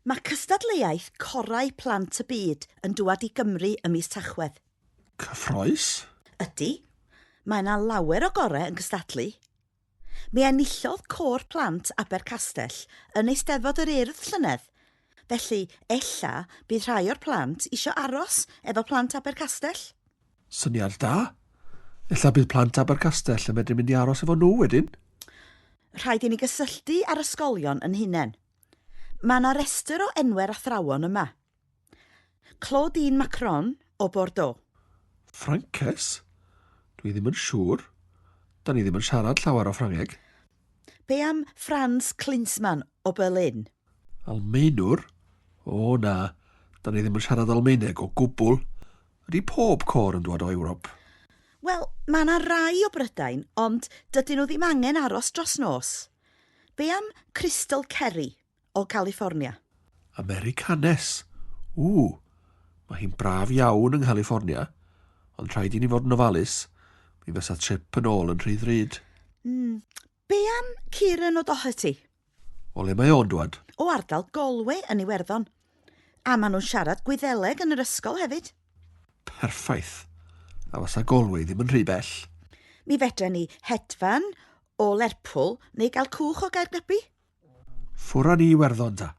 Mae cystadleuaeth Corau Plant y Byd yn dŵad i Gymru ym mis Tachwedd. Cyffroes? Ydy, mae yna lawer o gorau yn cystadlu. Mi enillodd Côr Plant Abercastell yn Eisteddfod yr Urdd llynedd. Felly, ella bydd rhai o'r plant isio aros efo plant Abercastell. Syniad da. Ella bydd plant Abercastell yn medru mynd i aros efo nhw wedyn. Rhaid i ni gysylltu ar ysgolion yn hunain. Mae yna restr o enwau'r athrawon yma. Claudine Macron o Bordeaux. Ffrances? Dwi ddim yn siŵr. Da ni ddim yn siarad llawer o Ffrangeg. Be am Franz Klinsmann o Berlin? Almaenwr? O na, da ni ddim yn siarad Almaeneg o gwbl. Ydy pob cor yn dod o Ewrop? Wel, mae yna rai o Brydain, ond dydyn nhw ddim angen aros dros nos. Be am Crystal Kerry o California? Americanes? Mae hi'n braf iawn yng California, ond rhaid i ni fod yn ofalus. Mi fysa trip yn ôl yn rhy ddrud. Be am Ciaran o Doherty? O le mae o'n dwad? O ardal Galway yn Iwerddon. A maen nhw'n siarad Gwyddeleg yn yr ysgol hefyd. Perffaith. A fysa Galway ddim yn rhy bell. Mi fedra ni hedfan o Lerpwl neu gael cwch o Gaergybi. Ffwrra ni i Iwerddon ta.